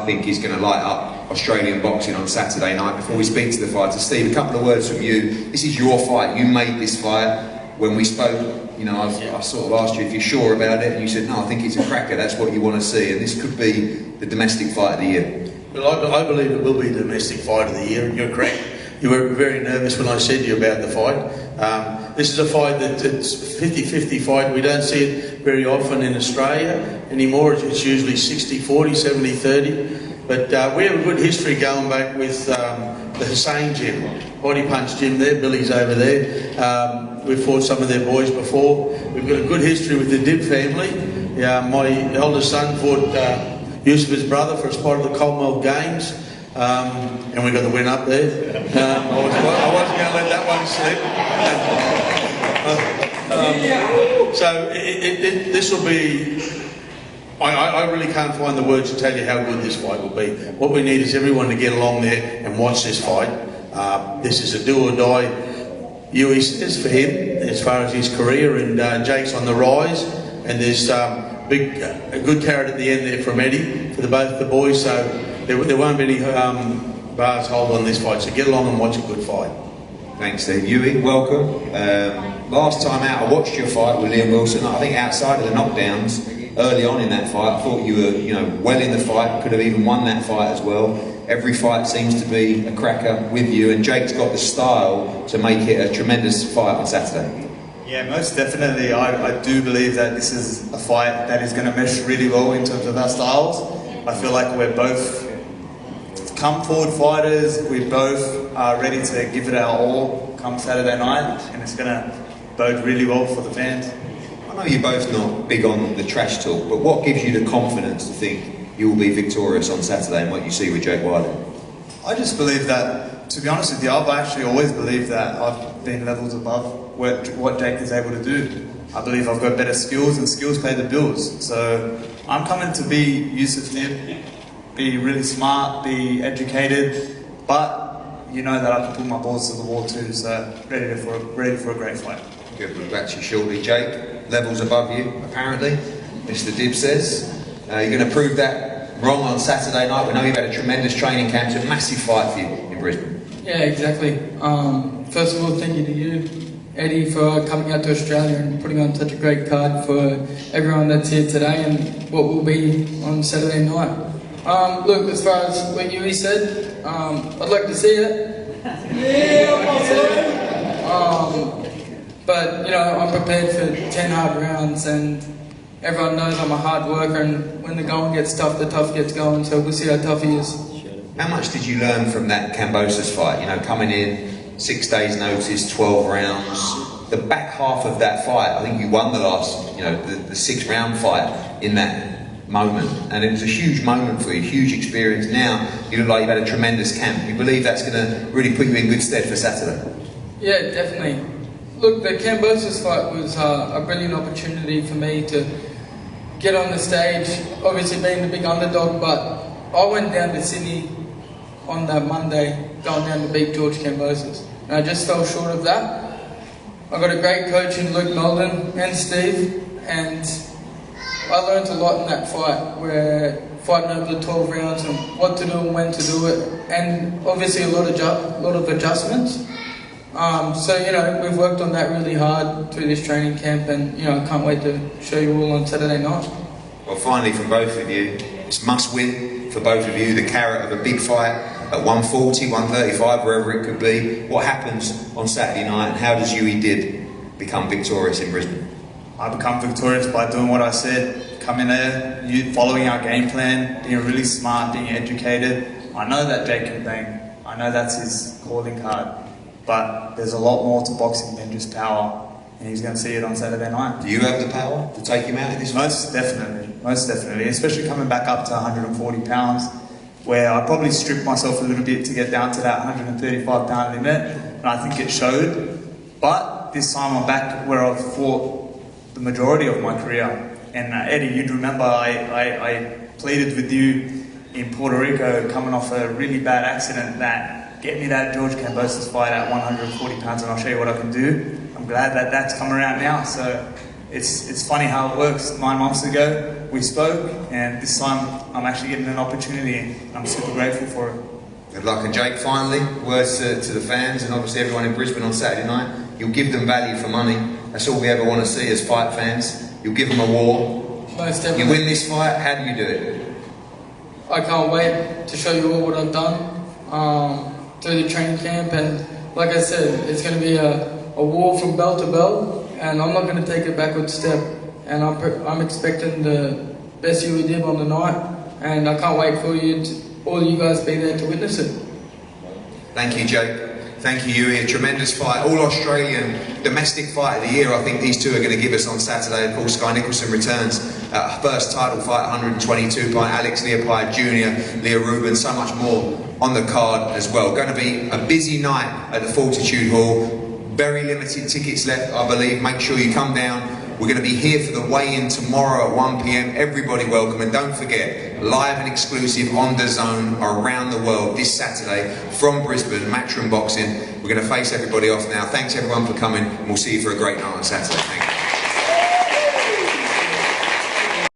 I think he's going to light up Australian boxing on Saturday night. Before we speak to the fighter, Steve, a couple of words from you. This is your fight. You made this fight. When we spoke, you know, I sort of asked you if you're sure about it, and you said, no, I think it's a cracker. That's what you want to see, and this could be the domestic fight of the year. Well, I believe it will be the domestic fight of the year, and you're correct. You were very nervous when I said to you about the fight. This is a fight that it's 50-50 fight. We don't see it very often in Australia anymore. It's usually 60-40, 70-30. But we have a good history going back with the Hussein gym, Body Punch gym there. Billy's over there. We've fought some of their boys before. We've got a good history with the Dib family. My eldest son fought Yusuf's brother for a spot of the Commonwealth Games. And we got the win up there. I wasn't going to let that one slip. So this will be. I really can't find the words to tell you how good this fight will be. What we need is everyone to get along there and watch this fight. This is a do or die. Yui says for him as far as his career, and Jake's on the rise, and there's a good carrot at the end there from Eddie for both the boys. So there won't be any bars hold on this fight. So get along and watch a good fight. Thanks, Steve. Yui, welcome. Last time out, I watched your fight with Liam Wilson. I think outside of the knockdowns, early on in that fight, I thought you were, well in the fight. Could have even won that fight as well. Every fight seems to be a cracker with you, and Jake's got the style to make it a tremendous fight on Saturday. Yeah, most definitely. I do believe that this is a fight that is going to mesh really well in terms of our styles. I feel like we're both come forward fighters. We both are ready to give it our all come Saturday night, and it's going to bode really well for the fans. I know you're both not big on the trash talk, but what gives you the confidence to think you will be victorious on Saturday and what you see with Jake Wiley? I just believe that, to be honest with you, I've actually always believed that I've been levels above what Jake is able to do. I believe I've got better skills, and skills pay the bills. So I'm coming to be Yusuf Nib, be really smart, be educated, but you know that I can put my balls to the wall too, so ready for a great fight. Good, we'll back to you shortly. Jake, levels above you, apparently, Mr. Dib says. You're going to prove that wrong on Saturday night. We know you've had a tremendous training camp. It's a massive fight for you in Brisbane. Yeah, exactly. First of all, thank you to you, Eddie, for coming out to Australia and putting on such a great card for everyone that's here today and what will be on Saturday night. Look, as far as what Yui said, I'd like to see it. Yeah, I'd like to see it. But, you know, I'm prepared for 10 hard rounds, and everyone knows I'm a hard worker, and when the going gets tough, the tough gets going, so we'll see how tough he is. How much did you learn from that Kambosos fight? You know, coming in, 6 days notice, 12 rounds. The back half of that fight, I think you won the last, the 6-round fight in that moment. And it was a huge moment for you, huge experience. Now, you look like you've had a tremendous camp. You believe that's going to really put you in good stead for Saturday? Yeah, definitely. Look, the Kambosos fight was a brilliant opportunity for me to get on the stage, obviously being the big underdog, but I went down to Sydney on that Monday, going down to beat George Kambosos, and I just fell short of that. I got a great coach in Luke Melden and Steve, and I learned a lot in that fight, where fighting over the 12 rounds and what to do and when to do it, and obviously a lot of adjustments. So, we've worked on that really hard through this training camp, and, I can't wait to show you all on Saturday night. Well, finally, from both of you, it's must win for both of you, the carrot of a big fight at 140, 135, wherever it could be. What happens on Saturday night, and how does Yui Dib become victorious in Brisbane? I become victorious by doing what I said, coming there, following our game plan, being really smart, being educated. I know that Jake can bang. I know that's his calling card. But there's a lot more to boxing than just power, and he's going to see it on Saturday night. Do you have the power to take him out in this fight? Most definitely, especially coming back up to 140 pounds, where I probably stripped myself a little bit to get down to that 135 pound limit, and I think it showed. But this time I'm back where I've fought the majority of my career. And Eddie, you'd remember I pleaded with you in Puerto Rico coming off a really bad accident that get me that George Kambosos fight at 140 pounds and I'll show you what I can do. I'm glad that that's come around now, so it's funny how it works. 9 months ago we spoke, and this time I'm actually getting an opportunity, and I'm super grateful for it. Good luck. And Jake, finally, words to the fans and obviously everyone in Brisbane on Saturday night. You'll give them value for money. That's all we ever want to see as fight fans. You'll give them a war. Most definitely. You win this fight, how do you do it? I can't wait to show you all what I've done through the training camp, and like I said, it's going to be a war from bell to bell, and I'm not going to take a backward step, and I'm expecting the best Yui dib on the night, and I can't wait for all you guys be there to witness it. Thank you, Jake. Thank you, Yui. A tremendous fight. All Australian domestic fight of the year. I think these two are going to give us on Saturday. Of course, Sky Nicholson returns. First title fight, 122 pound. Alex Leopold Jr., Leah Rubin, so much more on the card as well. Going to be a busy night at the Fortitude Hall. Very limited tickets left, I believe. Make sure you come down. We're going to be here for the weigh-in tomorrow at 1 p.m. Everybody welcome, and don't forget, live and exclusive on DAZN around the world this Saturday from Brisbane, Matchroom Boxing. We're going to face everybody off now. Thanks everyone for coming, and we'll see you for a great night on Saturday. Thank you.